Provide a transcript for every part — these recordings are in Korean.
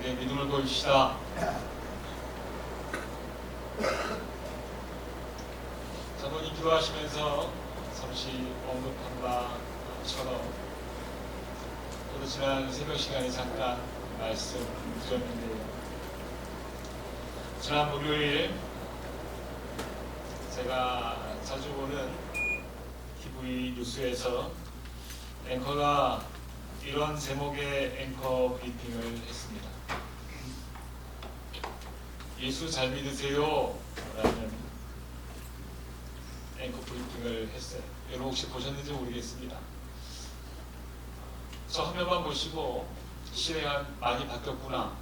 우리의 믿음을 보입시다. 자본이 기도하시면서 잠시 언급한 바처럼 저도 지난 새벽 시간에 잠깐 말씀드렸는데요. 지난 목요일 제가 자주 보는 TV 뉴스에서 앵커가 이런 제목의 앵커 브리핑을 했습니다. 예수 잘 믿으세요? 라는 앵커 브리핑을 했어요. 여러분 혹시 보셨는지 모르겠습니다. 저 화면만 보시고 시대가 많이 바뀌었구나.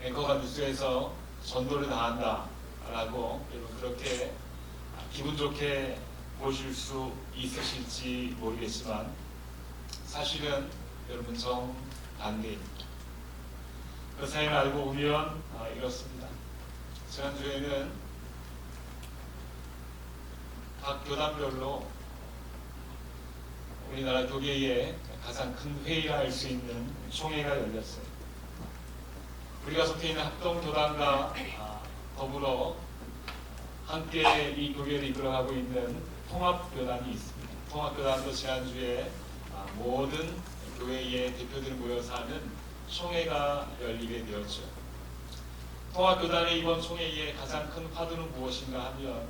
앵커가 뉴스에서 전도를 다한다 라고 여러분 그렇게 기분 좋게 보실 수 있으실지 모르겠지만 사실은 여러분 정반대입니다. 그 사연을 알고 보면 이렇습니다. 지난주에는 각 교단별로 우리나라 교계의 가장 큰 회의라 할 수 있는 총회가 열렸어요. 우리가 속해 있는 합동교단과 더불어 함께 이 교계를 이끌어가고 있는 통합교단이 있습니다. 통합교단도 지난주에 모든 교회의 대표들이 모여서 하는 총회가 열리게 되었죠. 통합교단의 이번 총회의 가장 큰 화두는 무엇인가 하면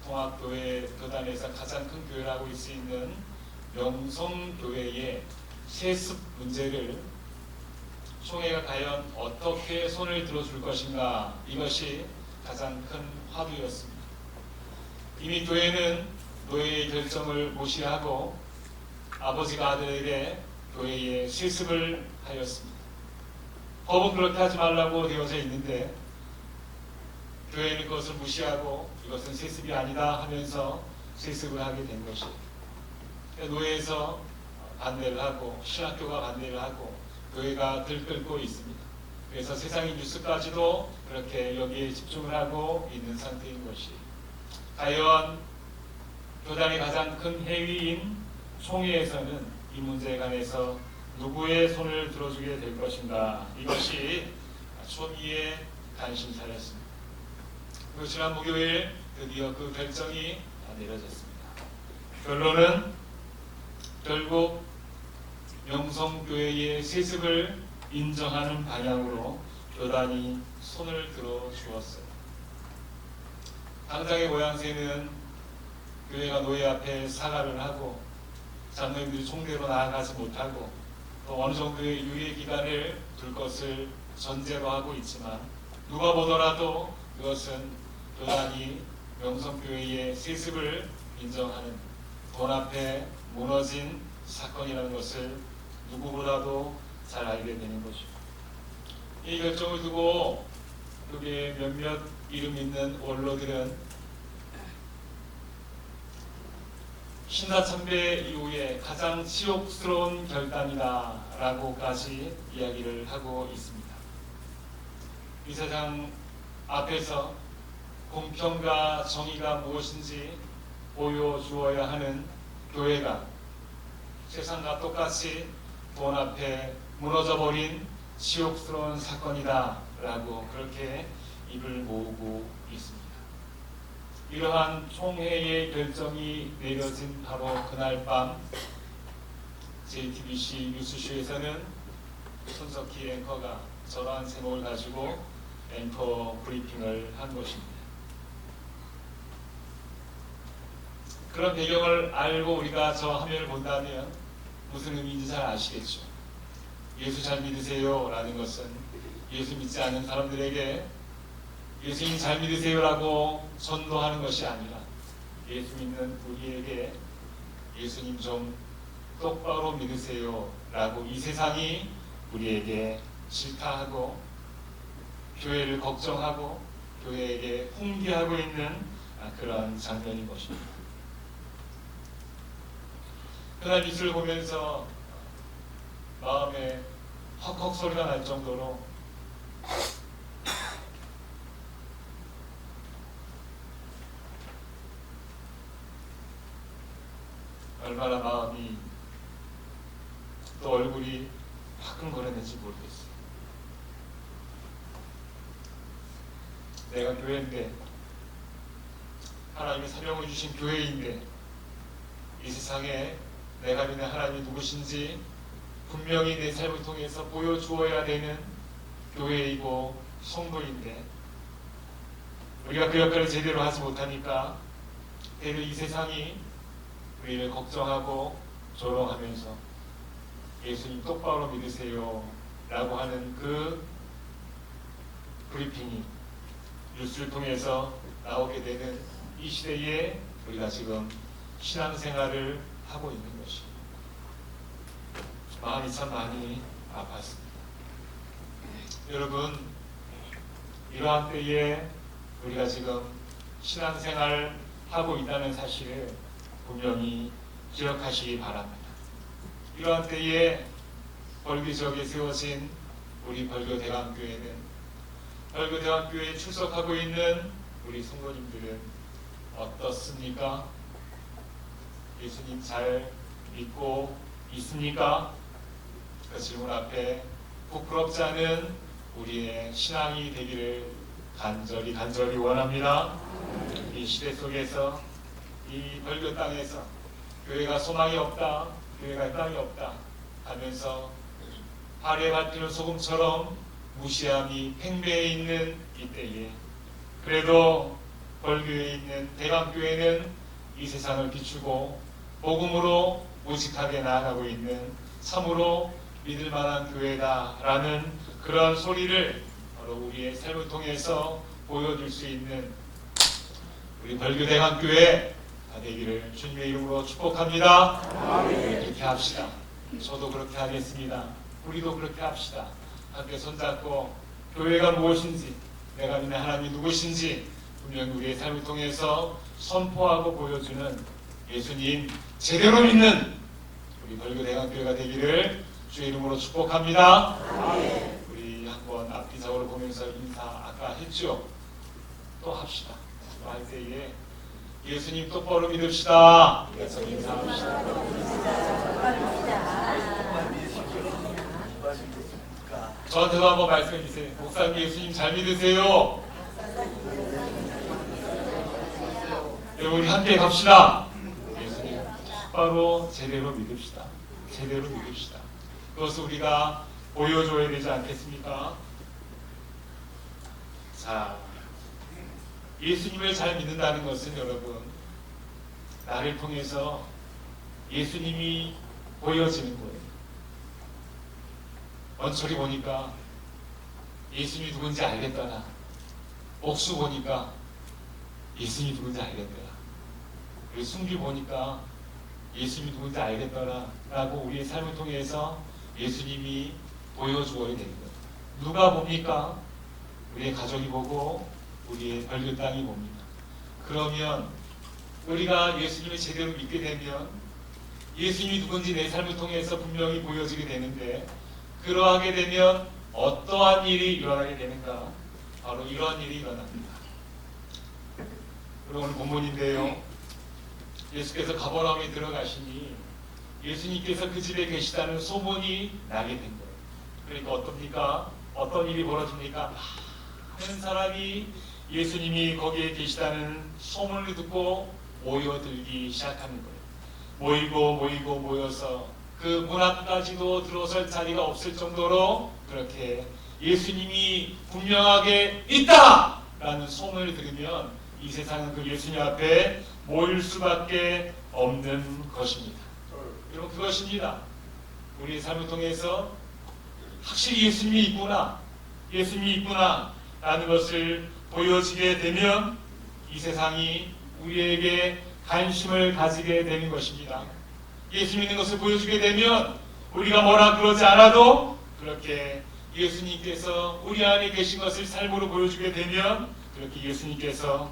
통합교단에서 가장 큰 교회라고 할 수 있는 명성교회의 세습 문제를 총회가 과연 어떻게 손을 들어줄 것인가, 이것이 가장 큰 화두였습니다. 이미 교회는 노예의 결정을 무시하고 아버지가 아들에게 교회에 세습을 하였습니다. 법은 그렇게 하지 말라고 되어져 있는데 교회는 그것을 무시하고 이것은 세습이 아니다 하면서 세습을 하게 된 것이에요. 노예에서 반대를 하고 신학교가 반대를 하고 교회가 들끓고 있습니다. 그래서 세상의 뉴스까지도 그렇게 여기에 집중을 하고 있는 상태인 것이에요. 과연 교단의 가장 큰 해위인 총회에서는 이 문제에 관해서 누구의 손을 들어주게 될 것인가, 이것이 초미의 관심사였습니다. 그리고 지난 목요일 드디어 그 결정이 내려졌습니다. 결론은 결국 명성교회의 세습을 인정하는 방향으로 교단이 손을 들어 주었어요. 당장의 모양새는 교회가 노예 앞에 사과를 하고 장로님들이 총대로 나아가지 못하고 또 어느 정도의 유예 기간을 둘 것을 전제로 하고 있지만 누가 보더라도 그것은 교단이 명성교회의 세습을 인정하는 돈 앞에 무너진 사건이라는 것을 누구보다도 잘 알게 되는 것이죠. 이 결정을 두고 교계의 몇몇 이름 있는 원로들은 신사참배 이후에 가장 치욕스러운 결단이다 라고까지 이야기를 하고 있습니다. 이 세상 앞에서 공평과 정의가 무엇인지 보여주어야 하는 교회가 세상과 똑같이 돈 앞에 무너져버린 치욕스러운 사건이다 라고 그렇게 입을 모으고 있습니다. 이러한 총회의 결정이 내려진 바로 그날 밤 JTBC 뉴스쇼에서는 손석희 앵커가 저러한 제목을 가지고 앵커 브리핑을 한 것입니다. 그런 배경을 알고 우리가 저 화면을 본다면 무슨 의미인지 잘 아시겠죠. 예수 잘 믿으세요 라는 것은 예수 믿지 않는 사람들에게 예수님 잘 믿으세요 라고 전도하는 것이 아니라 예수 믿는 우리에게 예수님 좀 똑바로 믿으세요 라고 이 세상이 우리에게 질타하고 교회를 걱정하고 교회에게 훈계하고 있는 그런 장면인 것입니다. 그날 뉴스를 보면서 마음에 헉헉 소리가 날 정도로 얼마나 마음이 또 얼굴이 화끈거렸는지 모르겠어요. 내가 교회인데, 하나님의 사명을 주신 교회인데, 이 세상에 내가 믿는 하나님이 누구신지 분명히 내 삶을 통해서 보여주어야 되는 교회이고 성도인데, 우리가 그 역할을 제대로 하지 못하니까 대려 이 세상이 우리를 걱정하고 조롱하면서 예수님 똑바로 믿으세요 라고 하는 그 브리핑이 뉴스를 통해서 나오게 되는 이 시대에 우리가 지금 신앙생활을 하고 있는 것입니다. 마음이 참 많이 아팠습니다. 여러분, 이러한 때에 우리가 지금 신앙생활 하고 있다는 사실을 분명히 기억하시기 바랍니다. 이러한 때에 벌교 지역에 세워진 우리 벌교대감교회는, 벌교대감교회에 출석하고 있는 우리 성도님들은 어떻습니까? 예수님 잘 믿고 있습니까? 그 질문 앞에 부끄럽지 않은 우리의 신앙이 되기를 간절히 원합니다. 이 시대 속에서, 이 벌교 땅에서 교회가 소망이 없다, 교회가 땅이 없다 하면서 발에 밟히는 소금처럼 무시함이 팽배해 있는 이때에, 그래도 벌교에 있는 대감교회는 이 세상을 비추고 복음으로 무식하게 나아가고 있는 참으로 믿을 만한 교회다라는 그런 소리를 바로 우리의 삶을 통해서 보여줄 수 있는 우리 벌교 대감교회 되기를 주님의 이름으로 축복합니다. 그렇게 합시다. 저도 그렇게 하겠습니다. 우리도 그렇게 합시다. 함께 손잡고 교회가 무엇인지, 내가 믿는 하나님이 누구신지 분명히 우리의 삶을 통해서 선포하고 보여주는 예수님 제대로 믿는 우리 벌교 대감교회가 되기를 주의 이름으로 축복합니다. 우리 한번 앞뒤좌우를 보면서 인사 아까 했죠? 또 합시다. 또 할 때에 예수님 똑바로 믿읍시다. 그래서 인사합시다. 저한테도 한번 말씀해 주세요. 목사님, 예수님 잘 믿으세요. 여러분, 우리 함께 갑시다. 예수님 똑바로 제대로 믿읍시다. 제대로 믿읍시다. 그것을 우리가 보여줘야 되지 않겠습니까? 자, 예수님을 잘 믿는다는 것은 여러분, 나를 통해서 예수님이 보여지는 거예요. 원철이 보니까 예수님이 누군지 알겠더라. 옥수 보니까 예수님이 누군지 알겠더라. 우리 승규 보니까 예수님이 누군지 알겠더라 라고 우리의 삶을 통해서 예수님이 보여주어야 되는 거예요. 누가 봅니까? 우리의 가족이 보고 우리의 벌교 땅이 봅니다. 그러면 우리가 예수님을 제대로 믿게 되면 예수님이 누군지 내 삶을 통해서 분명히 보여지게 되는데, 그러하게 되면 어떠한 일이 일어나게 되는가? 바로 이러한 일이 일어납니다. 그리고 오늘 본문인데요, 예수께서 가버나움에 들어가시니 예수님께서 그 집에 계시다는 소문이 나게 된 거예요. 그러니까 어떻습니까? 어떤 일이 벌어집니까? 많은 사람이 예수님이 거기에 계시다는 소문을 듣고 모여들기 시작하는 거예요. 모여서 그 문 앞까지도 들어설 자리가 없을 정도로 그렇게 예수님이 분명하게 있다! 라는 소문을 들으면 이 세상은 그 예수님 앞에 모일 수밖에 없는 것입니다. 여러분, 그것입니다. 우리의 삶을 통해서 확실히 예수님이 있구나 라는 것을 보여지게 되면 이 세상이 우리에게 관심을 가지게 되는 것입니다. 예수 믿는 것을 보여주게 되면 우리가 뭐라 그러지 않아도 그렇게 예수님께서 우리 안에 계신 것을 삶으로 보여주게 되면 그렇게 예수님께서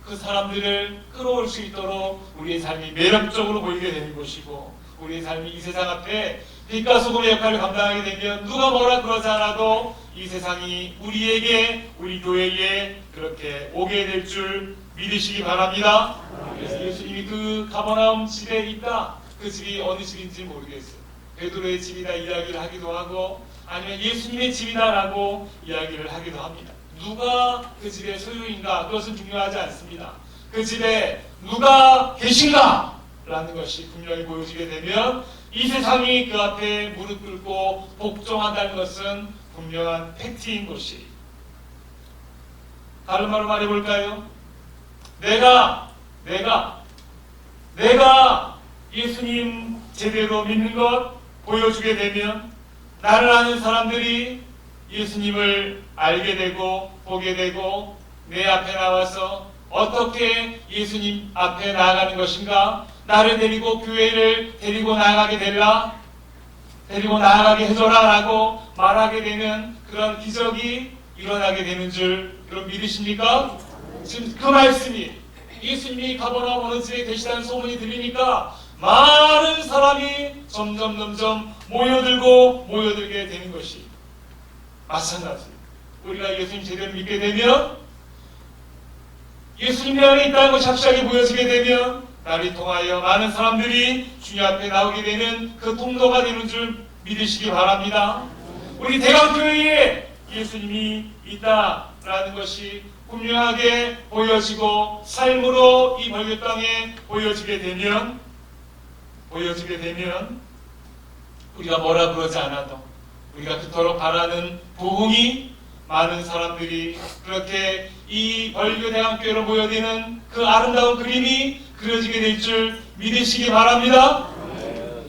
그 사람들을 끌어올 수 있도록 우리의 삶이 매력적으로 보이게 되는 것이고, 우리의 삶이 이 세상 앞에 빛과 소금의 역할을 감당하게 되면 누가 뭐라 그러지 않아도 이 세상이 우리에게, 우리 교회에 그렇게 오게 될 줄 믿으시기 바랍니다. 그래서 예수님이 그 가버나움 집에 있다. 그 집이 어느 집인지 모르겠어요. 베드로의 집이다 이야기를 하기도 하고, 아니면 예수님의 집이다라고 이야기를 하기도 합니다. 누가 그 집의 소유인가 그것은 중요하지 않습니다. 그 집에 누가 계신가 라는 것이 분명히 보여지게 되면 이 세상이 그 앞에 무릎 꿇고 복종한다는 것은 분명한 팩트인 것이. 다른 말로 말해볼까요? 내가 예수님 제대로 믿는 것 보여주게 되면 나를 아는 사람들이 예수님을 알게 되고 보게 되고 내 앞에 나와서 어떻게 예수님 앞에 나아가는 것인가, 나를 데리고 교회를 데리고 나아가게 되라, 데리고 나아가게 해줘라 라고 말하게 되는 그런 기적이 일어나게 되는 줄 여러분 믿으십니까? 지금 그 말씀이 예수님이 가버나움 어느 집에 계시다는 소문이 들리니까 많은 사람이 점점 모여들게 되는 것이 마찬가지. 우리가 예수님 제대로 믿게 되면 예수님 내 안에 있다는 것이 확실하게 보여지게 되면 나를 통하여 많은 사람들이 주님 앞에 나오게 되는 그 통로가 되는 줄 믿으시기 바랍니다. 우리 대강교회에 예수님이 있다라는 것이 분명하게 보여지고 삶으로 이 벌교 땅에 보여지게 되면 우리가 뭐라 그러지 않아도 우리가 그토록 바라는 부흥이 많은 사람들이 그렇게 이 벌교 대강교회로 모여드는 그 아름다운 그림이 그려지게 될 줄 믿으시기 바랍니다.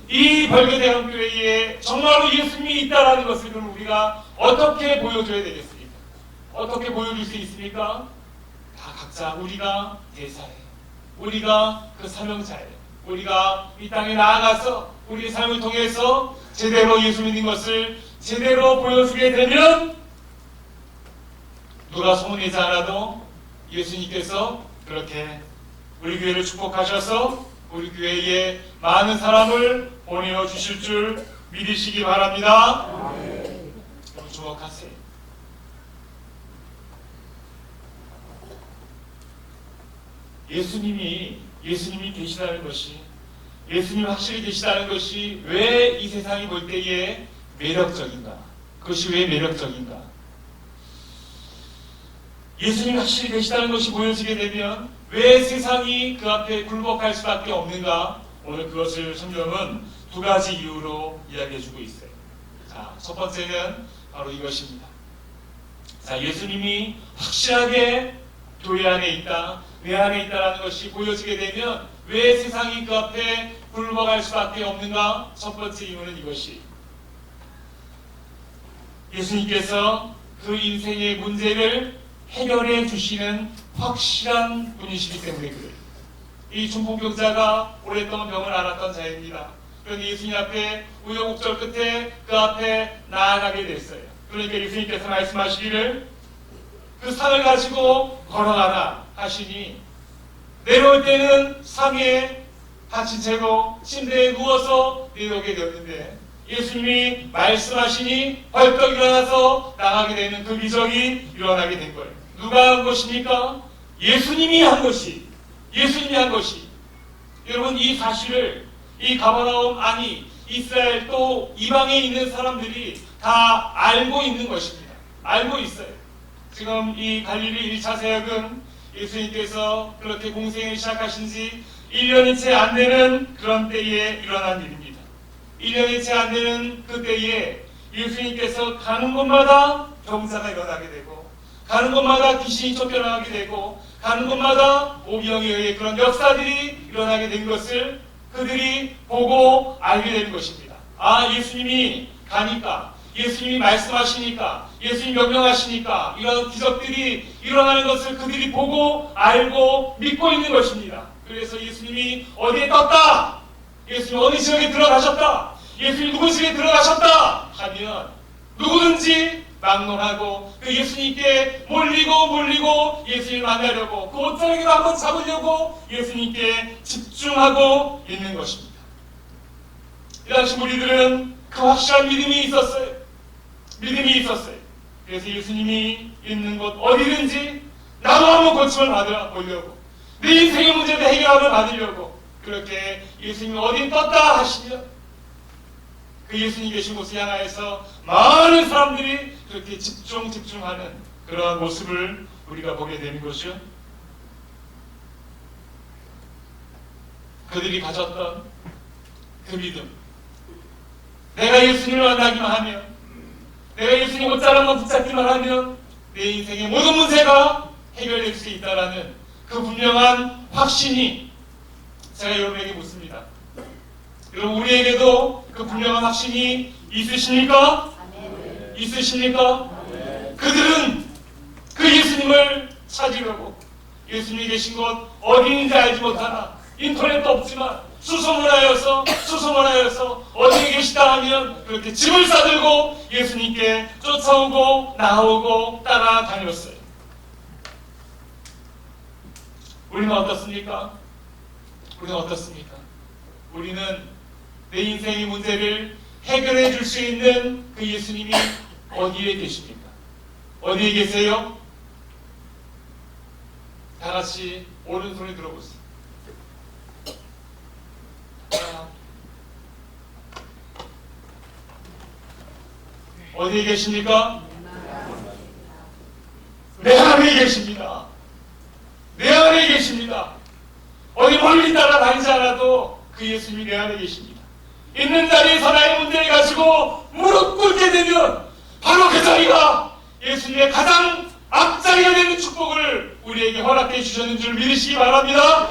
이 벌교 대강교회에 정말로 예수님이 있다라는 것을 그럼 우리가 어떻게 보여줘야 되겠습니까? 어떻게 보여줄 수 있습니까? 다 각자 우리가 대사예요. 우리가 그 사명자예요. 우리가 이 땅에 나아가서 우리의 삶을 통해서 제대로 예수 믿는 것을 제대로 보여주게 되면 누가 소문내지 않아도 예수님께서 그렇게 우리 교회를 축복하셔서 우리 교회에 많은 사람을 보내어 주실 줄 믿으시기 바랍니다. 주목하세요. 예수님이 계시다는 것이, 예수님이 확실히 계시다는 것이 왜 이 세상이 볼 때에 매력적인가? 그것이 왜 매력적인가? 예수님이 확실히 계시다는 것이 보여지게 되면 왜 세상이 그 앞에 굴복할 수밖에 없는가? 오늘 그것을 성경은 두 가지 이유로 이야기해주고 있어요. 자, 첫 번째는 바로 이것입니다. 자, 예수님이 확실하게 교회 안에 있다, 내 안에 있다라는 것이 보여지게 되면 왜 세상이 그 앞에 굴복할 수밖에 없는가? 첫 번째 이유는 이것이, 예수님께서 그 인생의 문제를 해결해 주시는 확실한 분이시기 때문에 그래요. 이 중풍병자가 오랫동안 병을 앓았던 자입니다. 그런데 예수님 앞에 우여곡절 끝에 그 앞에 나아가게 됐어요. 그러니까 예수님께서 말씀하시기를 그 상을 가지고 걸어가라 하시니 내려올 때는 상에 다친 채로 침대에 누워서 내려오게 되었는데 예수님이 말씀하시니 벌떡 일어나서 나가게 되는 그 기적이 일어나게 된 거예요. 누가 한 것입니까? 예수님이 한 것이. 여러분, 이 사실을 이 가버나움 아니 이스라엘 또 이방에 있는 사람들이 다 알고 있는 것입니다. 알고 있어요. 지금 이 갈릴리 1차 사역은 예수님께서 그렇게 공생을 시작하신 지 1년이 채 안 되는 그런 때에 일어난 일입니다. 1년이 채 안 되는 그 때에 예수님께서 가는 곳마다 병사가 일어나게 되고 가는 곳마다 귀신이 쫓겨나게 되고 가는 곳마다 오병이에 의해 그런 역사들이 일어나게 된 것을 그들이 보고 알게 되는 것입니다. 아, 예수님이 가니까, 예수님이 말씀하시니까, 예수님이 명령하시니까 이런 기적들이 일어나는 것을 그들이 보고 알고 믿고 있는 것입니다. 그래서 예수님이 어디에 떴다, 예수님 어디 지역에 들어가셨다, 예수님 누구 집에 들어가셨다 하면 누구든지 막론하고 그 예수님께 몰리고 예수님을 만나려고 그 옷자락이라도 한번 잡으려고 예수님께 집중하고 있는 것입니다. 이 당시 무리들은 그 확실한 믿음이 있었어요. 그래서 예수님이 있는 곳 어디든지 나도 한번 고침을 받아보려고, 내 인생의 문제도 해결함을 받으려고 그렇게 예수님이 어디 떴다 하시면 그 예수님 계신 곳을 향하여서 많은 사람들이 그렇게 집중하는 그러한 모습을 우리가 보게 되는 것이요. 그들이 가졌던 그 믿음, 내가 예수님을 만나기만 하면, 내가 예수님 옷자락만 붙잡기만 하면 내 인생의 모든 문제가 해결될 수 있다라는 그 분명한 확신이, 제가 여러분에게 묻습니다. 여러분, 우리에게도 그 분명한 확신이 있으십니까? 있으십니까? 그들은 그 예수님을 찾으려고, 예수님이 계신 곳 어디인지 알지 못하나, 인터넷도 없지만 수소문하여서 어디에 계시다 하면 그렇게 짐을 싸들고 예수님께 쫓아오고 나오고 따라다녔어요. 우리는 어떻습니까? 우리는 내 인생의 문제를 해결해 줄 수 있는 그 예수님이 어디에 계십니까? 어디에 계세요? 다 같이 오른손을 들어보세요. 어디에 계십니까? 내 안에 계십니다. 내 안에 계십니다. 어디 멀리 따라다니지 않아도 그 예수님이 내 안에 계십니다. 있는 자리에서 나의 문제를 가지고 무릎 꿇게 되면 바로 그 자리가 예수님의 가장 앞자리가 되는 축복을 우리에게 허락해 주셨는 줄 믿으시기 바랍니다.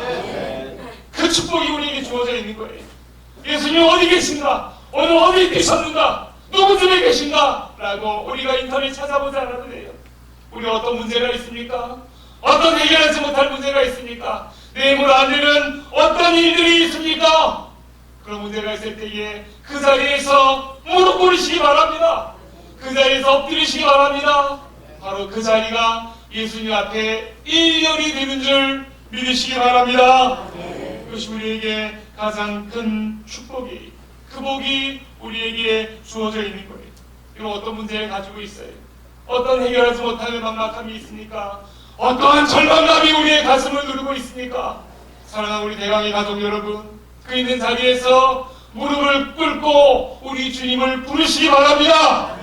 그 축복이 우리에게 주어져 있는 거예요. 예수님 어디 계신가? 오늘 어디 계셨는가? 누구 중에 계신가? 라고 우리가 인터넷 찾아보지 않아도 돼요. 우리 어떤 문제가 있습니까? 어떤 해결하지 못할 문제가 있습니까? 내 힘으로 안 되는 어떤 일들이 있습니까? 그런 문제가 있을 때에 그 자리에서 무릎 꿇으시기 바랍니다. 그 자리에서 엎드리시기 바랍니다. 바로 그 자리가 예수님 앞에 1년이 되는 줄 믿으시기 바랍니다. 그것이 우리에게 가장 큰 축복이, 그 복이 우리에게 주어져 있는 거예요. 이런 어떤 문제를 가지고 있어요. 어떤 해결하지 못하는 막막함이 있습니까? 어떠한 절망감이 우리의 가슴을 누르고 있습니까? 사랑하는 우리 대강의 가족 여러분, 그 있는 자리에서 무릎을 꿇고 우리 주님을 부르시기 바랍니다.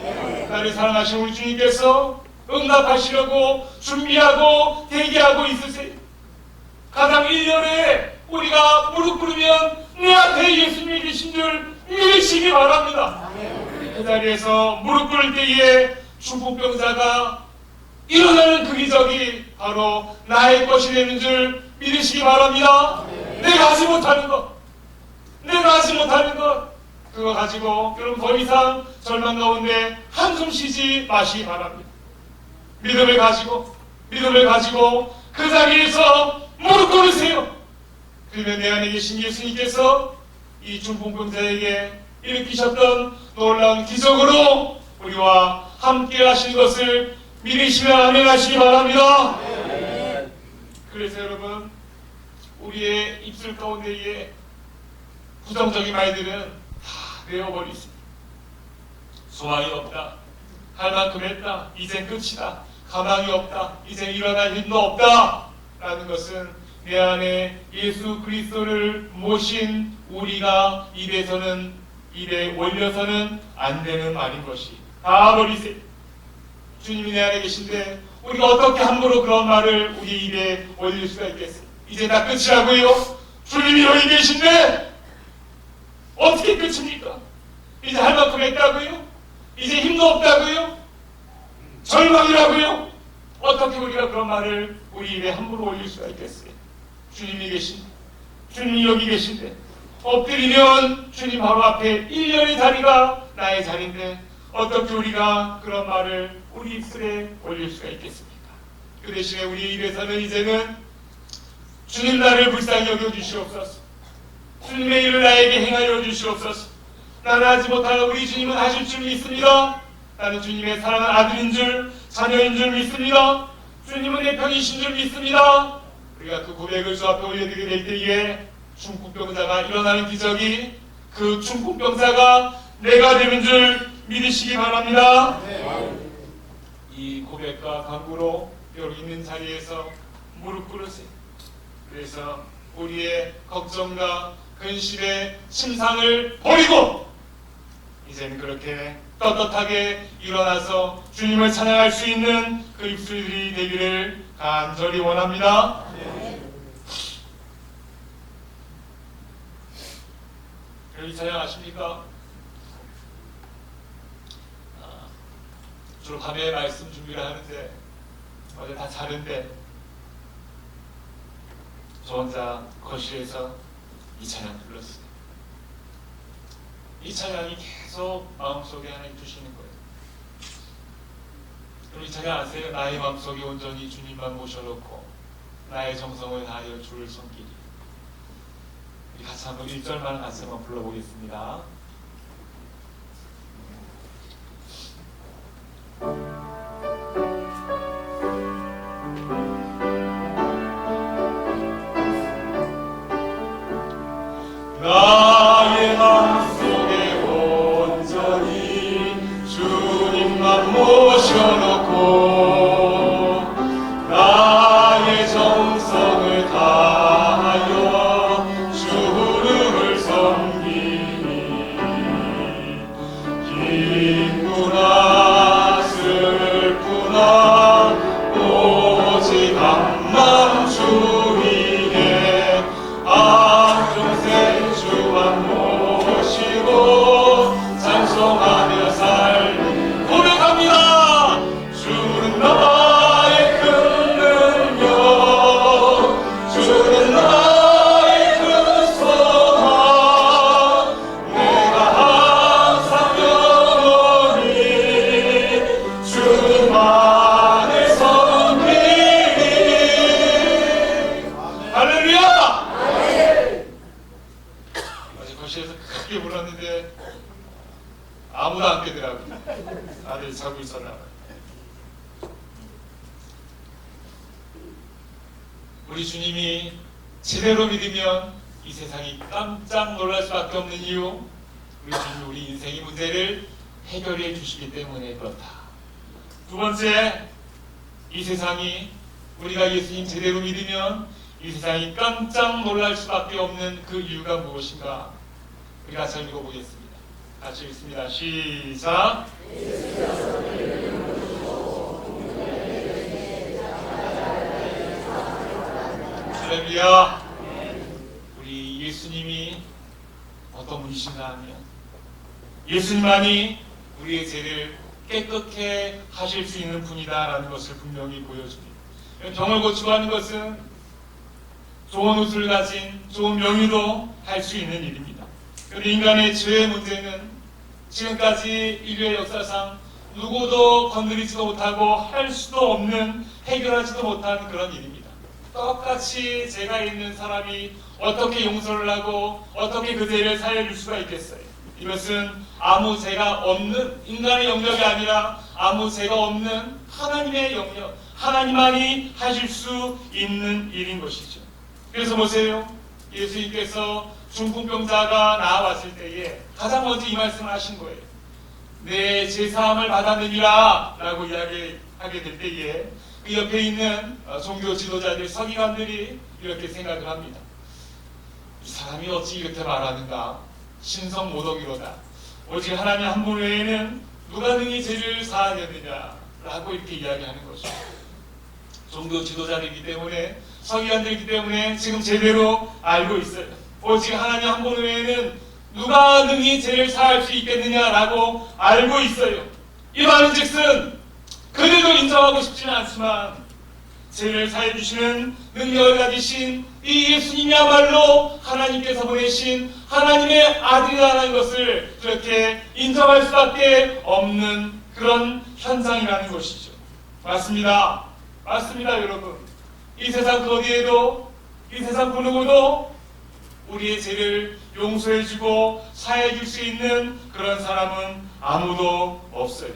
나를 사랑하신 우리 주님께서 응답하시려고 준비하고 대기하고 있으세요. 가장 1년에 우리가 무릎 꿇으면 내 앞에 예수님이 계신 줄 믿으시기 바랍니다. 그 자리에서 무릎 꿇을 때에 중풍병자가 일어나는 그 기적이 바로 나의 것이 되는 줄 믿으시기 바랍니다. 내가 하지 못하는 것, 그거 가지고 여러분 더 이상 절망 가운데 한숨 쉬지 마시기 바랍니다. 믿음을 가지고 그 자리에서 무릎 꿇으세요. 그러면 내 안에 계신 예수님께서 이 중풍병자에게 일으키셨던 놀라운 기적으로 우리와 함께 하신 것을 믿으시며 아멘하시기 바랍니다. 그래서 여러분, 우리의 입술 가운데에 부정적인 말들은 다 내어버리세요. 소망이 없다, 할 만큼 했다, 이젠 끝이다, 가망이 없다, 이젠 일어날 힘도 없다 라는 것은 내 안에 예수 그리스도를 모신 우리가 입에 올려서는 안 되는 말인 것이, 다 버리세요. 주님이 내 안에 계신데 우리가 어떻게 함부로 그런 말을 우리 입에 올릴 수가 있겠어요? 이제 다 끝이라고요? 주님이 여기 계신데 어떻게 끝입니까? 이제 할 만큼 했다고요? 이제 힘도 없다고요? 절망이라고요? 어떻게 우리가 그런 말을 우리 입에 함부로 올릴 수가 있겠어요? 주님이 계신데, 주님이 여기 계신데, 엎드리면 주님 바로 앞에 1년의 자리가 나의 자리인데 어떻게 우리가 그런 말을 우리 입술에 올릴 수가 있겠습니까? 그 대신에 우리 입에서는 이제는 주님 나를 불쌍히 여겨주시옵소서, 주님의 일을 나에게 행하여 주시옵소서, 나는 하지 못하는 우리 주님은 하실 줄 믿습니다. 나는 주님의 사랑하는 아들인 줄, 자녀인 줄 믿습니다. 주님은 내 편이신 줄 믿습니다. 우리가 그 고백을 주 앞에 올려드리게 될 때에 중풍병자가 일어나는 기적이 그 중풍병자가 내가 되는 줄 믿으시기 바랍니다. 이 고백과 간구로 여기 있는 자리에서 무릎 꿇으세요. 그래서 우리의 걱정과 근심의 침상을 버리고 이제는 그렇게 떳떳하게 일어나서 주님을 찬양할 수 있는 그 입술들이 되기를 간절히 원합니다. 여러분 찬양 아십니까? 주로 밤에 말씀 준비를 하는데 어제 다 자는데 저 혼자 거실에서 이 찬양 불렀어요. 이 찬양이 계속 마음속에 하나님 두시는 거예요. 여러분 이 찬양 아세요? 나의 마음속에 온전히 주님만 모셔놓고 나의 정성을 다하여 주를 섬기리. 우리 같이 한번 1절만 같이 한번 불러보겠습니다. 나의 마음속에 온전히 주님만 모셔놓고 나의 정성을 다하여 주를 섬기니 기쁘나 슬프나 오직 한만 주 위에 평생 주만 모시고 찬송하며 살리 고백합니다. 주는 나의 큰 능력 주는 나의 큰 소망 내가 항상 영원히 주만을 섬기리. 할렐루야. 거실에서 크게 불렀는데 아무도 안 깨더라고요. 다들 자고 있었나 봐요. 우리 주님이 제대로 믿으면 이 세상이 깜짝 놀랄 수밖에 없는 이유, 우리 주님이 우리 인생의 문제를 해결해 주시기 때문에 그렇다. 두 번째, 이 세상이 우리가 예수님 제대로 믿으면 이 세상이 깜짝 놀랄 수밖에 없는 그 이유가 무엇인가? 우리 같이 읽어보겠습니다. 같이 읽습니다. 시작. 할렐루야. 우리 예수님이 어떤 분이신가 하면 예수님만이 우리의 죄를 깨끗게 하실 수 있는 분이다라는 것을 분명히 보여줍니다. 병을 고치고 하는 것은 좋은 옷을 가진 좋은 명의로 할 수 있는 일입니다. 그런데 인간의 죄의 문제는 지금까지 인류의 역사상 누구도 건드리지도 못하고 할 수도 없는, 해결하지도 못한 그런 일입니다. 똑같이 죄가 있는 사람이 어떻게 용서를 하고 어떻게 그 죄를 사해줄 수가 있겠어요? 이것은 아무 죄가 없는 인간의 영역이 아니라 아무 죄가 없는 하나님의 영역, 하나님만이 하실 수 있는 일인 것이죠. 그래서 보세요. 예수님께서 중풍병자가 나와왔을 때에 가장 먼저 이 말씀을 하신 거예요. 내 죄사함을 받았느니라 라고 이야기하게 될 때에 그 옆에 있는 종교 지도자들, 서기관들이 이렇게 생각을 합니다. 이 사람이 어찌 이렇게 말하는가? 신성모독이로다. 오직 하나님 한 분 외에는 누가 능히 죄를 사하겠느냐 라고 이렇게 이야기하는 것이죠. 종교 지도자들이기 때문에, 서기관들이기 때문에 지금 제대로 알고 있어요. 오직 하나님 한 분 외에는 누가 능히 죄를 사할 수 있겠느냐라고 알고 있어요. 이 말은 즉슨 그들도 인정하고 싶지는 않지만 죄를 사해 주시는 능력을 가지신 이 예수님이야말로 하나님께서 보내신 하나님의 아들이라는 것을 그렇게 인정할 수밖에 없는 그런 현상이라는 것이죠. 맞습니다. 맞습니다, 여러분. 이 세상 그 어디에도, 이 세상 그 누구도 우리의 죄를 용서해주고 사해줄 수 있는 그런 사람은 아무도 없어요.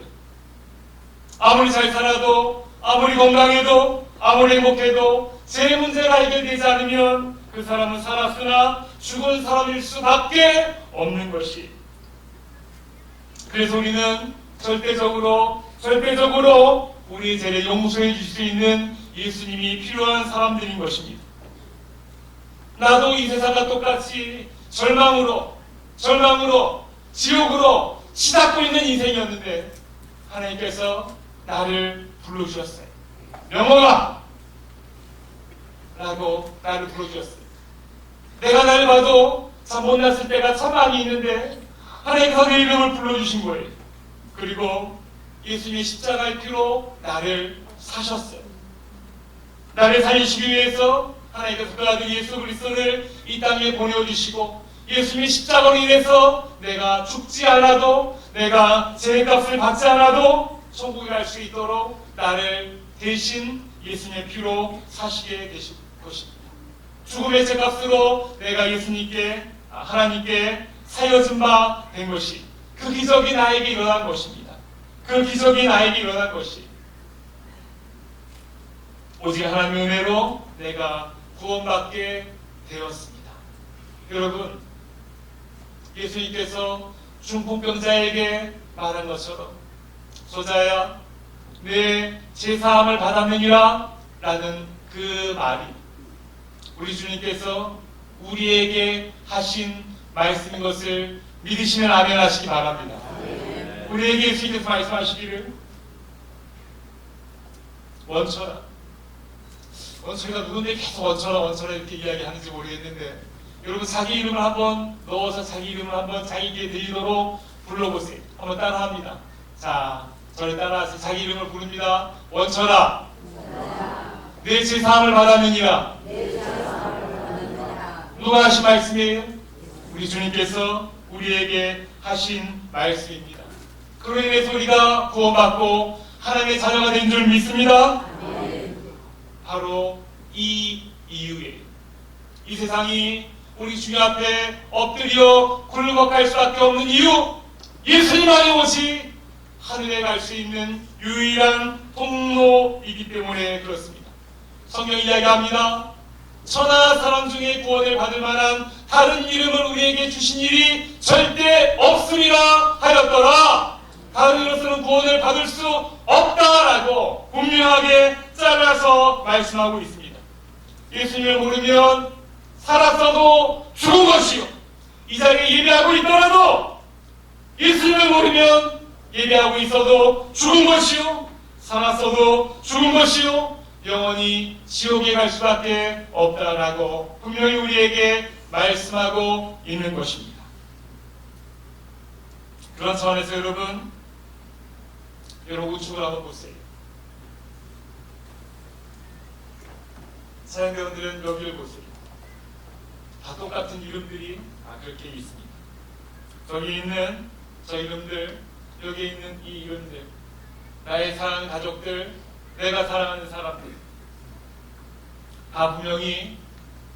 아무리 잘 살아도, 아무리 건강해도, 아무리 행복해도 죄 문제가 해결되지 않으면 그 사람은 살았으나 죽은 사람일 수밖에 없는 것이. 그래서 우리는 절대적으로 우리의 죄를 용서해 줄 수 있는 예수님이 필요한 사람들인 것입니다. 나도 이 세상과 똑같이 절망으로, 지옥으로 치닫고 있는 인생이었는데 하나님께서 나를 불러주셨어요. 명호가 라고 나를 불러주셨어요. 내가 나를 봐도 참 못났을 때가 참 많이 있는데 하나님께서 내 이름을 불러주신 거예요. 그리고 예수님의 십자가의 피로 나를 사셨어요. 나를 살리시기 위해서 하나님께서 그 아들 예수 그리스도를 이 땅에 보내주시고 예수님의 십자가로 인해서 내가 죽지 않아도 내가 죄값을 받지 않아도 천국에 갈 수 있도록 나를 대신 예수님의 피로 사시게 되신 것입니다. 죽음의 죄값으로 내가 예수님께 하나님께 사여진 바 된 것이 그 기적이 나에게 일어난 것입니다. 그 기적이 나에게 일어난 것이 오직 하나님의 은혜로 내가 구원받게 되었습니다. 여러분, 예수님께서 중풍병자에게 말한 것처럼 소자야 내 제사함을 받았느니라 라는 그 말이 우리 주님께서 우리에게 하신 말씀인 것을 믿으시면 아멘 하시기 바랍니다. 우리에게 예수님께서 말씀하시기를 원처라, 원처가 누군데 계속 원처라 이렇게 이야기하는지 모르겠는데 여러분 자기 이름을 한번 넣어서 자기 이름을 한번 자기에게 들리도록 불러보세요. 한번 따라합니다. 자, 저를 따라하세요. 자기 이름을 부릅니다. 원처라 내 제사함을 받았느니라. 누가 하신 말씀이에요? 우리 주님께서 우리에게 하신 말씀입니다. 그로 인해서 우리가 구원받고 하나님의 자녀가 된 줄 믿습니다. 바로 이 이유에 이 세상이 우리 주님 앞에 엎드려 굴복할 수밖에 없는 이유, 예수님 안에 오직 하늘에 갈 수 있는 유일한 통로이기 때문에 그렇습니다. 성경 이야기합니다. 천하 사람 중에 구원을 받을 만한 다른 이름을 우리에게 주신 일이 절대 없으리라 하였더라. 다른 이름으로서는 구원을 받을 수 없다라고 분명하게 잘라서 말씀하고 있습니다. 예수님을 모르면 살았어도 죽은 것이요, 이 자리에 예배하고 있더라도 예수님을 모르면 예배하고 있어도 죽은 것이요, 살았어도 죽은 것이요, 영원히 지옥에 갈 수밖에 없다라고 분명히 우리에게 말씀하고 있는 것입니다. 그런 차원에서 여러분 우측을 한번 보세요. 사형대원들은 여기를 보세요. 다 똑같은 이름들이 그렇게 있습니다. 저기 있는 저 이름들, 여기 있는 이 이름들, 나의 사랑하는 가족들, 내가 사랑하는 사람들, 다 분명히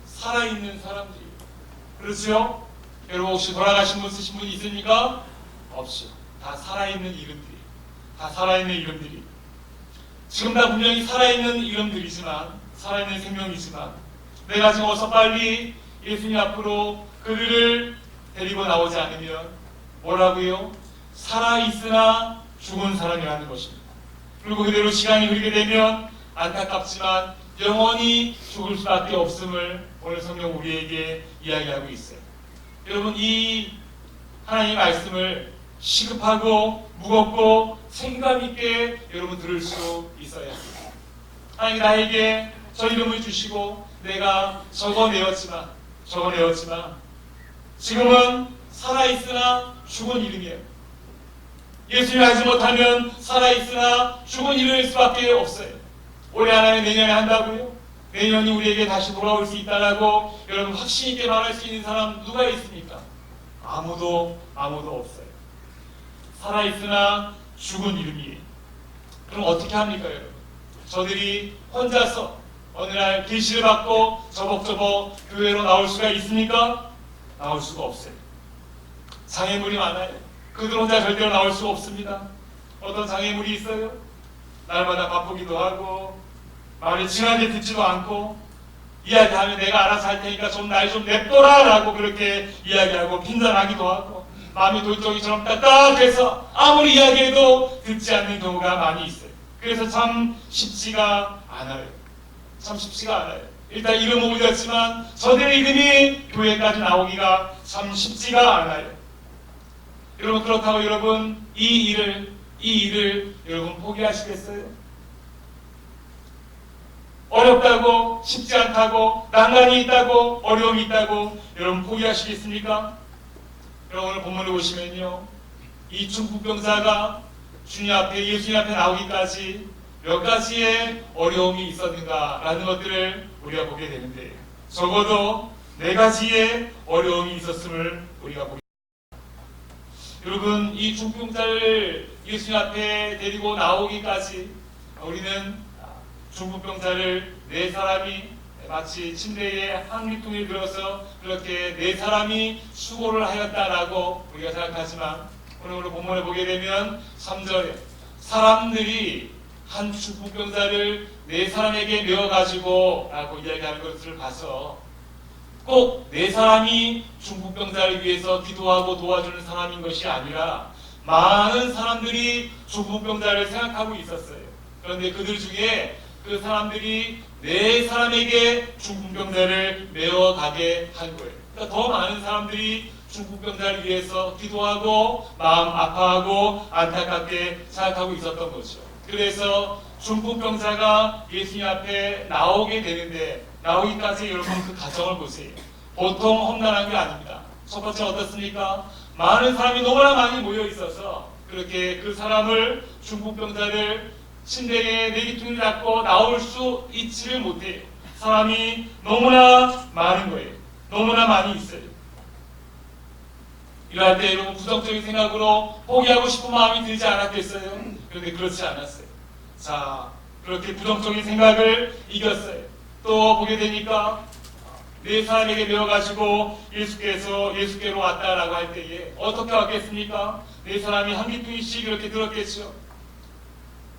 살아있는 사람들이에요. 그렇죠? 여러분 혹시 돌아가신 분 쓰신 분 있습니까? 없죠. 다 살아있는 이름들이에요. 다 살아있는 이름들이. 지금 다 분명히 살아있는 이름들이지만, 살아있는 생명이지만, 내가 지금 어서 빨리 예수님 앞으로 그들을 데리고 나오지 않으면 뭐라고요? 살아있으나 죽은 사람이라는 것입니다. 그리고 그대로 시간이 흐르게 되면 안타깝지만 영원히 죽을 수밖에 없음을 오늘 성경 우리에게 이야기하고 있어요. 여러분, 이 하나님의 말씀을 시급하고 무겁고 책임감 있게 여러분 들을 수 있어야 합니다. 하나님 나에게 저 이름을 주시고 내가 적어내었지만 지금은 살아있으나 죽은 이름이에요. 예수를 알지 못하면 살아있으나 죽은 이름일 수밖에 없어요. 올해 하나면 내년에 한다고요? 내년이 우리에게 다시 돌아올 수 있다라고 여러분 확신 있게 말할 수 있는 사람 누가 있습니까? 아무도 없어요. 살아있으나 죽은 이름이에요. 그럼 어떻게 합니까 여러분? 저들이 혼자서 어느 날 계시를 받고 저벅저벅 교회로 나올 수가 있습니까? 나올 수가 없어요. 장애물이 많아요. 그들 혼자 절대로 나올 수 없습니다. 어떤 장애물이 있어요? 날마다 바쁘기도 하고 말을 친하게 듣지도 않고 이야기하면 내가 알아서 할 테니까 좀 날 좀 냅둬라 라고 그렇게 이야기하고 빈잔하기도 하고 마음이 돌덩이처럼 딱딱해서 아무리 이야기해도 듣지 않는 경우가 많이 있어요. 그래서 참 쉽지가 않아요. 일단 이름은 올렸지만 저들의 이름이 교회까지 나오기가 참 쉽지가 않아요. 여러분 그렇다고 여러분 이 일을 여러분 포기하시겠어요? 어렵다고, 쉽지 않다고, 난관이 있다고, 어려움이 있다고 여러분 포기하시겠습니까? 여러분 오늘 본문을 보시면요, 이 중풍병자가 주님 앞에, 예수님 앞에 나오기까지 몇 가지의 어려움이 있었는가라는 것들을 우리가 보게 되는데, 적어도 4가지의 어려움이 있었음을 우리가 보게 됩니다. 여러분, 이 중풍병자를 예수님 앞에 데리고 나오기까지 우리는 중풍병자를 4사람이 마치 침대에 한 귀퉁이를 들어서 그렇게 4사람이 수고를 하였다라고 우리가 생각하지만, 오늘 본문을 보게 되면 3절에 사람들이 한 중풍병자를 4사람에게 메어가지고 라고 이야기하는 것을 봐서 꼭 4사람이 중풍병자를 위해서 기도하고 도와주는 사람인 것이 아니라 많은 사람들이 중풍병자를 생각하고 있었어요. 그런데 그들 중에 그 사람들이 4사람에게 중풍병자를 메어가게 한 거예요. 그러니까 더 많은 사람들이 중풍병자를 위해서 기도하고 마음 아파하고 안타깝게 생각하고 있었던 거죠. 그래서 중풍병자가 예수님 앞에 나오게 되는데, 나오기까지 여러분 그 과정을 보세요. 보통 험난한 게 아닙니다. 첫 번째 어떻습니까? 많은 사람이 너무나 많이 모여 있어서 그렇게 그 사람을, 중풍병자를 침대에 내기퉁이를 잡고 나올 수 있지를 못해요. 사람이 너무나 많은 거예요. 너무나 많이 있어요. 이럴 때 여러분 부정적인 생각으로 포기하고 싶은 마음이 들지 않았겠어요? 그런데 그렇지 않았어요. 자, 그렇게 부정적인 생각을 이겼어요. 또 보게 되니까 4사람에게 메어가지고 예수께로 왔다라고 할 때에 어떻게 왔겠습니까? 4사람이 한 귀퉁이씩 이렇게 들었겠죠.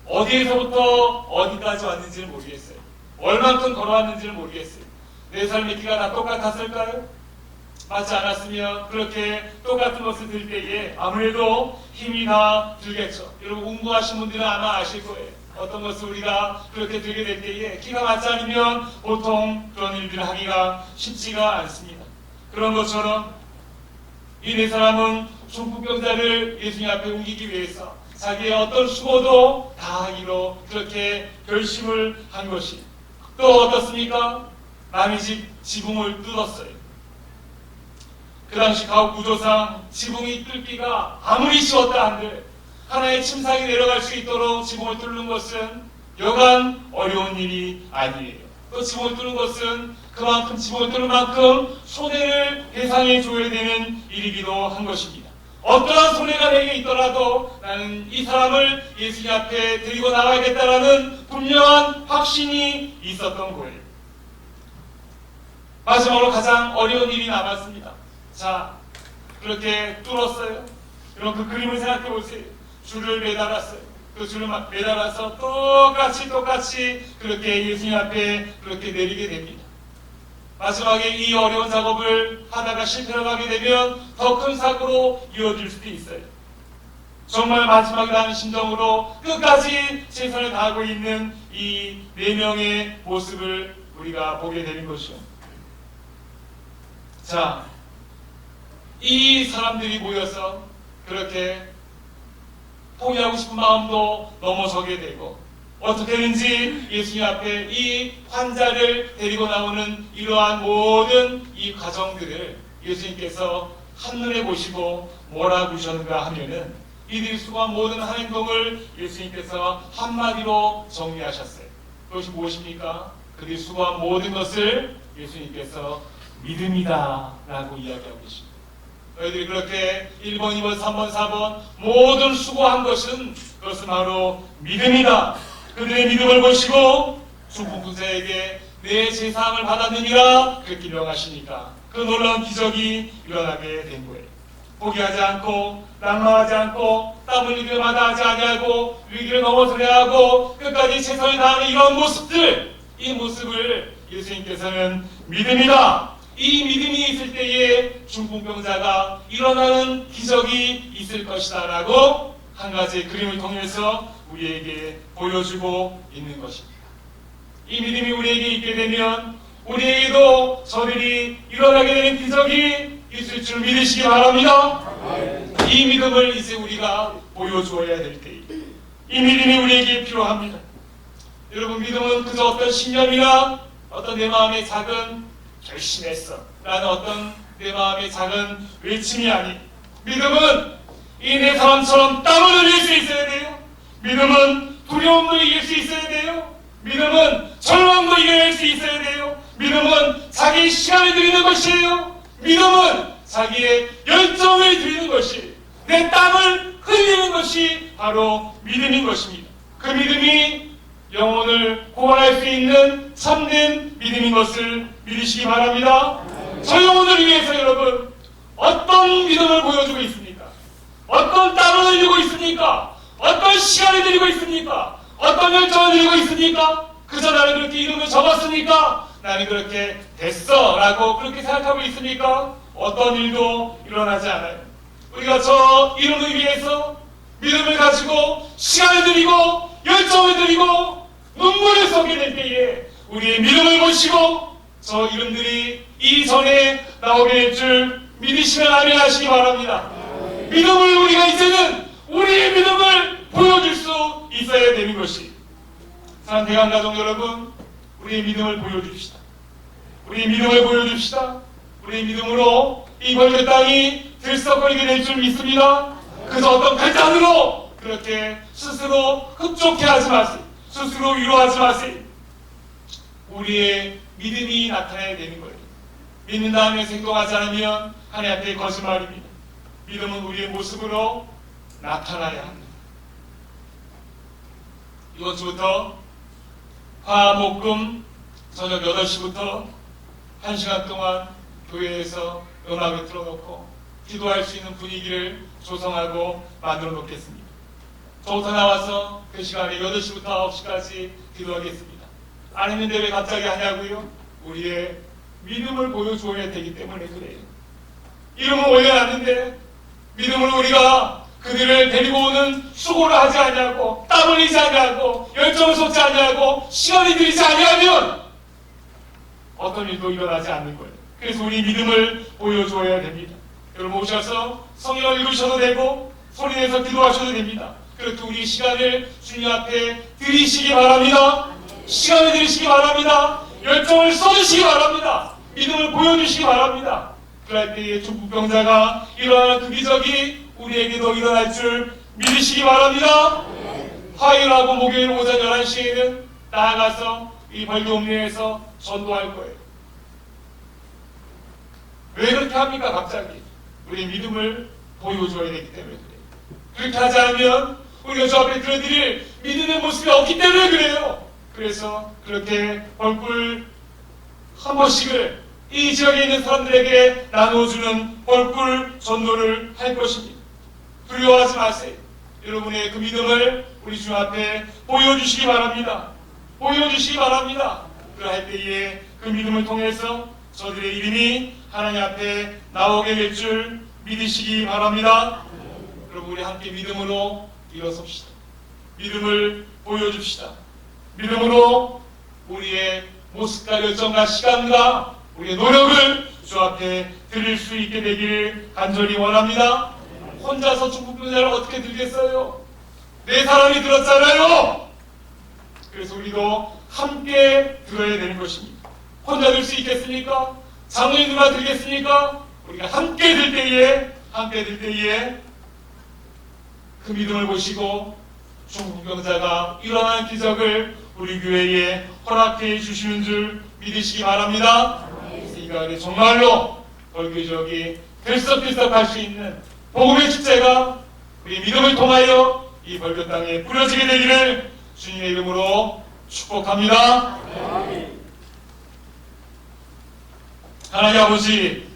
어디에서부터 어디까지 왔는지는 모르겠어요. 얼만큼 걸어왔는지는 모르겠어요. 4사람의 키가 다 똑같았을까요? 맞지 않았으면 그렇게 똑같은 것을 들 때에 아무래도 힘이 다 들겠죠. 여러분 공부하신 분들은 아마 아실 거예요. 어떤 것을 우리가 그렇게 들게 될 때에 키가 맞지 않으면 보통 그런 일들을 하기가 쉽지가 않습니다. 그런 것처럼 이 4사람은 중풍병자를 예수님 앞에 옮기기 위해서 자기의 어떤 수고도 다 하기로 그렇게 결심을 한 것이, 또 어떻습니까? 남의 집 지붕을 뚫었어요. 그 당시 가옥 구조상 지붕이 뚫기가 아무리 쉬웠다 한들 하나의 침상이 내려갈 수 있도록 지붕을 뚫는 것은 여간 어려운 일이 아니에요. 또 지붕을 뚫는 것은 그만큼 지붕을 뚫는 만큼 손해를 배상해 줘야 되는 일이기도 한 것입니다. 어떠한 손해가 내게 있더라도 나는 이 사람을 예수님 앞에 데리고 나가야겠다라는 분명한 확신이 있었던 거예요. 마지막으로 가장 어려운 일이 남았습니다. 자, 그렇게 뚫었어요. 여러분 그 그림을 생각해 보세요. 줄을 매달았어요. 그 줄을 매달아서 똑같이 그렇게 예수님 앞에 그렇게 내리게 됩니다. 마지막에 이 어려운 작업을 하다가 실패를 하게 되면 더 큰 사고로 이어질 수도 있어요. 정말 마지막이라는 심정으로 끝까지 최선을 다하고 있는 이 4명의 모습을 우리가 보게 되는 것이죠. 자, 이 사람들이 모여서 그렇게 포기하고 싶은 마음도 넘어서게 되고, 어떻게 되는지 예수님 앞에 이 환자를 데리고 나오는 이러한 모든 이 과정들을 예수님께서 한눈에 보시고 뭐라고 하셨는가 하면은 이들이 수고한 모든 한 행동을 예수님께서 한마디로 정리하셨어요. 그것이 무엇입니까? 그들이 수고한 모든 것을 예수님께서 믿음이다 라고 이야기하고 계십니다. 너희들이 그렇게 1번, 2번, 3번, 4번 모든 수고한 것은 그것은 바로 믿음이다. 그들의 믿음을 보시고 중풍병자에게 내 제사함을 받았느니라 그렇게 명하시니까 그 놀라운 기적이 일어나게 된 거예요. 포기하지 않고 낙마하지 않고 땀 흘리며 마다하지 아니하고 위기를 넘어서야 하고 끝까지 최선을 다하는 이런 모습들, 이 모습을 예수님께서는 믿음이다. 이 믿음이 있을 때에 중풍병자가 일어나는 기적이 있을 것이다 라고 한 가지 그림을 통해서 우리에게 보여주고 있는 것입니다. 이 믿음이 우리에게 있게 되면 우리에게도 저들이 일어나게 되는 기적이 있을 줄 믿으시기 바랍니다. 이 믿음을 이제 우리가 보여주어야 될 때에 이 믿음이 우리에게 필요합니다. 여러분, 믿음은 그저 어떤 신념이나 어떤 내 마음의 작은 결심했어 라는 어떤 내 마음의 작은 외침이 아닌, 믿음은 이 내 사람처럼 땀을 흘릴 수 있어야 돼요. 믿음은 두려움도 이길 수 있어야 돼요. 믿음은 절망도 이겨낼 수 있어야 돼요. 믿음은 자기 시간을 드리는 것이에요. 믿음은 자기의 열정을 드리는 것이, 내 땀을 흘리는 것이 바로 믿음인 것입니다. 그 믿음이 영혼을 구원할 수 있는 참된 믿음인 것을 믿으시기 바랍니다. 저 영혼을 위해서 여러분 어떤 믿음을 보여주고 있습니까? 어떤 땀을 흘리고 있습니까? 어떤 시간을 드리고 있습니까? 어떤 열정을 드리고 있습니까? 그저 나는 그렇게 이름을 적었으니까 나는 그렇게 됐어 라고 그렇게 생각하고 있습니까? 어떤 일도 일어나지 않아요. 우리가 저 이름을 위해서 믿음을 가지고 시간을 드리고 열정을 드리고 눈물을 쏟게 될 때에 우리의 믿음을 보시고 저 이름들이 이전에 나오게 될 줄 믿으시면 아멘 하시기 바랍니다. 믿음을 우리가 이제는 우리의 믿음을 보여줄 수 있어야 되는 것이, 사랑 대강가족 여러분, 우리의 믿음을 보여줍시다. 우리의 믿음을 보여줍시다. 우리의 믿음으로 이 벌겋 땅이 들썩거리게 될 줄 믿습니다. 그저 어떤 결단으로 그렇게 스스로 흡족해 하지 마세요. 스스로 위로하지 마세요. 우리의 믿음이 나타나야 되는 거예요. 믿는다 하면서 행동하지 않으면 하나님 앞에 거짓말입니다. 믿음은 우리의 모습으로 나타나야 합니다. 이번 주부터 화목금 저녁 8시부터 1시간 동안 교회에서 음악을 틀어놓고 기도할 수 있는 분위기를 조성하고 만들어 놓겠습니다. 저부터 나와서 그 시간에 8시부터 9시까지 기도하겠습니다. 안 했는데 왜 갑자기 하냐고요? 우리의 믿음을 보여줘야 되기 때문에 그래요. 이름을 올려놨는데 믿음으로 우리가 그들을 데리고 오는 수고를 하지 않냐고, 땀 흘리지 않냐고, 열정을 쏟지 않냐고, 시간을 들이지 않냐면 어떤 일도 일어나지 않는 거예요. 그래서 우리 믿음을 보여줘야 됩니다. 여러분 오셔서 성령을 이루셔도 되고 소리내서 기도하셔도 됩니다. 그렇게 우리 시간을 주님 앞에 드리시기 바랍니다. 시간을 드리시기 바랍니다. 열정을 쏟으시기 바랍니다. 믿음을 보여주시기 바랍니다. 그럴 때에 중풍병자가 일어나는 그 기적이 우리에게도 일어날 줄 믿으시기 바랍니다. 화요일하고 목요일 오전 11시에는 나아가서 이 벌교읍내에서 전도할 거예요. 왜 그렇게 합니까? 갑자기 우리의 믿음을 보여줘야 되기 때문에 그래요. 그렇게 하지 않으면 우리가 저 앞에 들어드릴 믿음의 모습이 없기 때문에 그래요. 그래서 그렇게 벌꿀 한 번씩을 이 지역에 있는 사람들에게 나누어주는 벌꿀 전도를 할 것입니다. 두려워하지 마세요. 여러분의 그 믿음을 우리 주 앞에 보여주시기 바랍니다. 보여주시기 바랍니다. 그럴 때에 그 믿음을 통해서 저들의 이름이 하나님 앞에 나오게 될 줄 믿으시기 바랍니다. 여러분 우리 함께 믿음으로 일어섭시다. 믿음을 보여줍시다. 믿음으로 우리의 모습과 열정과 시간과 우리의 노력을 주 앞에 드릴 수 있게 되길 간절히 원합니다. 혼자서 중풍병자를 어떻게 들겠어요? 네 사람이 들었잖아요. 그래서 우리도 함께 들어야 되는 것입니다. 혼자 들 수 있겠습니까? 장로님 누가 들겠습니까? 우리가 함께 들 때에 그 믿음을 보시고 중풍병자가 일어나는 기적을 우리 교회에 허락해 주시는 줄 믿으시기 바랍니다. 이 가을에 정말로 벌교지역이 들썩들썩할 수 있는 복음의 축제가 우리 믿음을 통하여 이 벌교 땅에 뿌려지게 되기를 주님의 이름으로 축복합니다. 하나님 아버지,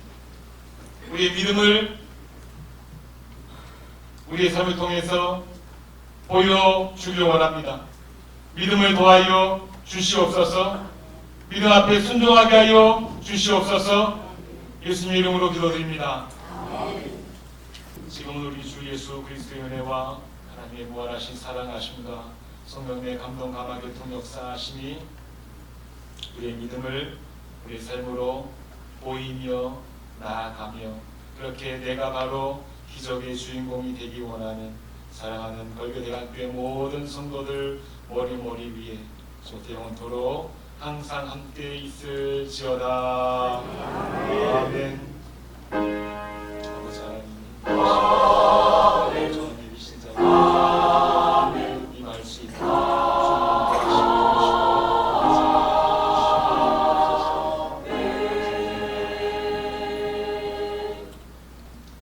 우리의 믿음을 우리의 삶을 통해서 보여주길 원합니다. 믿음을 도하여 주시옵소서. 믿음 앞에 순종하게 하여 주시옵소서. 예수님의 이름으로 기도드립니다. 지금은 우리 주 예수 그리스도의 은혜와 하나님의 무한하신 사랑하심과 성령의 감동 감화 교통 역사하심이 우리의 믿음을 우리의 삶으로 보이며 나아가며 그렇게 내가 바로 기적의 주인공이 되기 원하는 사랑하는 걸교대학교의 모든 성도들 머리머리 위에 조태 영원토록 항상 함께 있을지어다. 아멘.